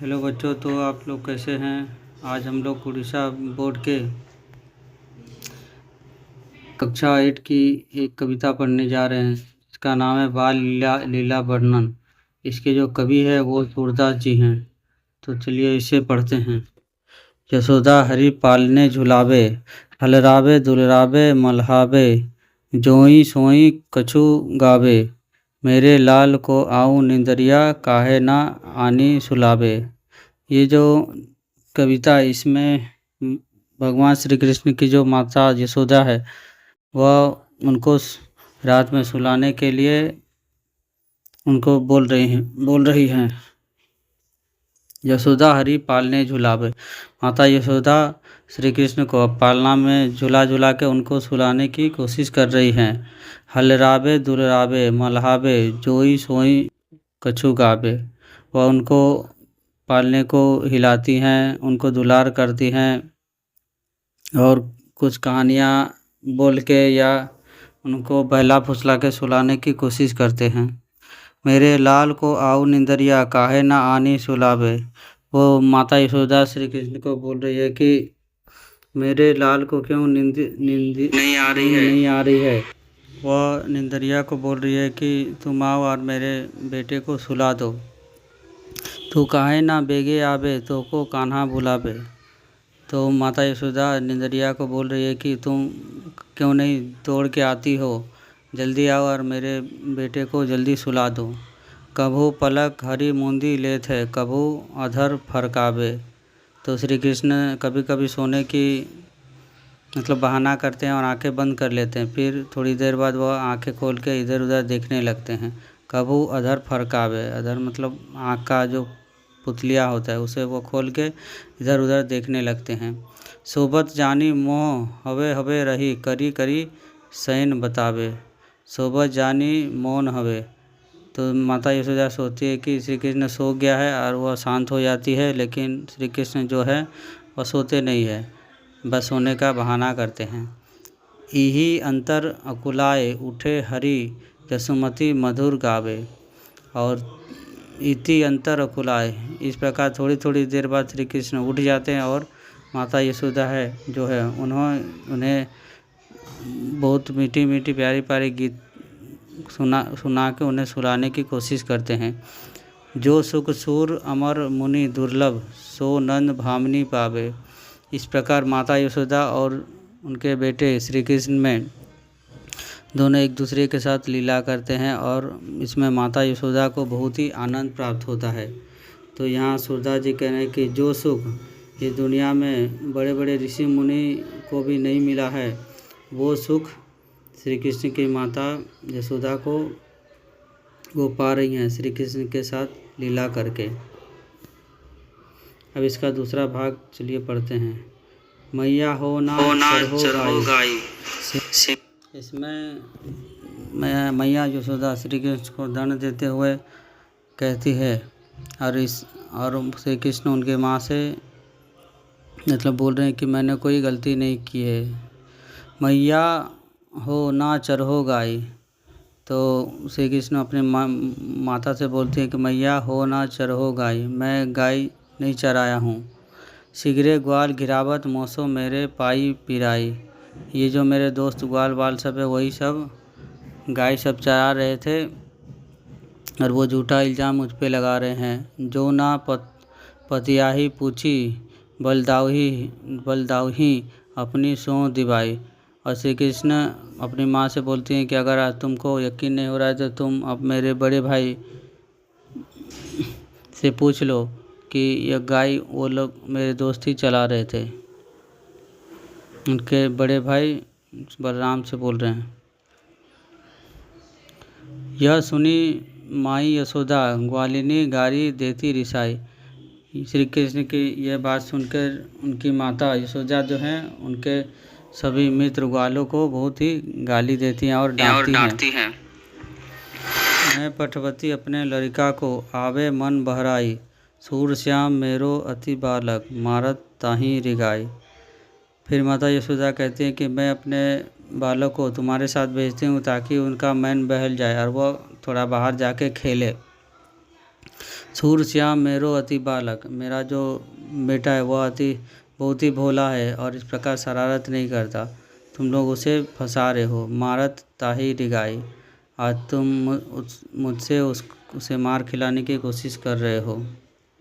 Hello बच्चों, तो आप लोग कैसे हैं। आज हम लोग उड़ीसा बोर्ड के कक्षा 8 की एक कविता पढ़ने जा रहे हैं। इसका नाम है बाल लीला लीला वर्णन। इसके जो कवि है वो सूरदास जी हैं। तो चलिए इसे पढ़ते हैं। यशोदा हरि पालने झुलावे, हलरावे दुलरावे मल्हावे, जोई सोई कछु गावे, मेरे लाल को आऊँ निंदरिया, काहे ना आनी सुलावे। ये जो कविता, इसमें भगवान श्री कृष्ण की जो माता यशोदा है वह उनको रात में सुलाने के लिए उनको बोल रही हैं। यशोदा हरि पालने झुलावे। माता यशोदा श्री कृष्ण को पालना में झुला झुला के उनको सुलाने की कोशिश कर रही हैं। हलरावे दुलरावे मल्हावे, जोई सोई कछु गावे। वह उनको पालने को हिलाती हैं, उनको दुलार करती हैं और कुछ कहानियाँ बोल के या उनको बहला फुसला के सुलाने की कोशिश करते हैं। मेरे लाल को आऊ निंदरिया, काहे ना आनी सुलावे। वो माता यशोदा श्री कृष्ण को बोल रही है कि मेरे लाल को क्यों नींद नहीं आ रही है। वह निंदरिया को बोल रही है कि तुम आओ और मेरे बेटे को सुला दो। तू काहे ना बेगे आवे, तो को कान्हा बुलावे। तो माता यशोदा निंदरिया को बोल रही है कि तुम क्यों नहीं दौड़ के आती हो, जल्दी आओ और मेरे बेटे को जल्दी सुला दो। कभू पलक हरी मूंदी लेत है, कभू अधर फरकावे। तो श्री कृष्ण कभी कभी सोने की बहाना करते हैं और आंखें बंद कर लेते हैं। फिर थोड़ी देर बाद वह आंखें खोल के इधर उधर देखने लगते हैं। कभू अधर फरकावे, अधर आँख का जो पुतलिया होता है उसे वो खोल के इधर उधर देखने लगते हैं। सोबत जानी मोह हवे हवे रही, करी करी सैन बतावे। सोबत जानी मौन हवे। तो माता यशोदा सोचती है कि श्री कृष्ण सो गया है और वह शांत हो जाती है, लेकिन श्री कृष्ण जो है वह सोते नहीं है, बस सोने का बहाना करते हैं। इही अंतर अकुलाए उठे हरि, जसुमती मधुर गावे। और इति अंतर अकुलाए, इस प्रकार थोड़ी थोड़ी देर बाद श्री कृष्ण उठ जाते हैं और माता यशोदा है जो है उन्हें बहुत मीठी मीठी प्यारी प्यारी गीत सुना के उन्हें सुलाने की कोशिश करते हैं। जो सुख सूर अमर मुनि दुर्लभ, सो नंद भामिनी पावे। इस प्रकार माता यशोदा और उनके बेटे श्री कृष्ण में दोनों एक दूसरे के साथ लीला करते हैं और इसमें माता यशोदा को बहुत ही आनंद प्राप्त होता है। तो यहाँ सूरदास जी कह रहे हैं कि जो सुख ये दुनिया में बड़े बड़े ऋषि मुनि को भी नहीं मिला है, वो सुख श्री कृष्ण की माता यशोदा को वो पा रही हैं श्री कृष्ण के साथ लीला करके। अब इसका दूसरा भाग चलिए पढ़ते हैं। मैया हो ना चढ़ो गाई। इसमें मैया यशोदा श्री कृष्ण को दंड देते हुए कहती है और श्री कृष्ण उनके माँ से बोल रहे हैं कि मैंने कोई गलती नहीं की है। मैया हो ना चढ़ो गाई। तो श्री कृष्ण अपने माता से बोलते हैं कि मैया हो ना चढ़ो गाई, मैं गाय नहीं चराया हूँ। सिगरे ग्वाल गिरावत मोसो मेरे पाई पिराई। ये जो मेरे दोस्त ग्वाल बाल सब है वही सब गाय सब चरा रहे थे और वो झूठा इल्ज़ाम मुझ पे लगा रहे हैं। जो ना पतियाही पूछी, बलदावही अपनी सौ दिवाई। और श्री कृष्ण अपनी माँ से बोलती हैं कि अगर आज तुमको यकीन नहीं हो रहा है तो तुम अब मेरे बड़े भाई से पूछ लो कि यह गाय वो लोग मेरे दोस्त ही चला रहे थे। उनके बड़े भाई बलराम से बोल रहे हैं। यह सुनी माई यशोदा, ग्वालिनी गारी देती रिसाई। श्री कृष्ण की यह बात सुनकर उनकी माता यशोदा जो हैं उनके सभी मित्र ग्वालों को बहुत ही गाली देती हैं और डांटती हैं। मैं पटवती अपने लड़का को आवे मन बहराई, सूर श्याम मेरो अति बालक, मारत ताही रिगाई। फिर माता यशोदा कहती हैं कि मैं अपने बालक को तुम्हारे साथ भेजती हूँ ताकि उनका मन बहल जाए और वह थोड़ा बाहर जाके खेले। सूर श्याम मेरो अति बालक, मेरा जो बेटा है वो बहुत ही भोला है और इस प्रकार शरारत नहीं करता, तुम लोग उसे फंसा रहे हो। मारत ताहि रिगाई, आज तुम मुझसे उसे मार खिलाने की कोशिश कर रहे हो।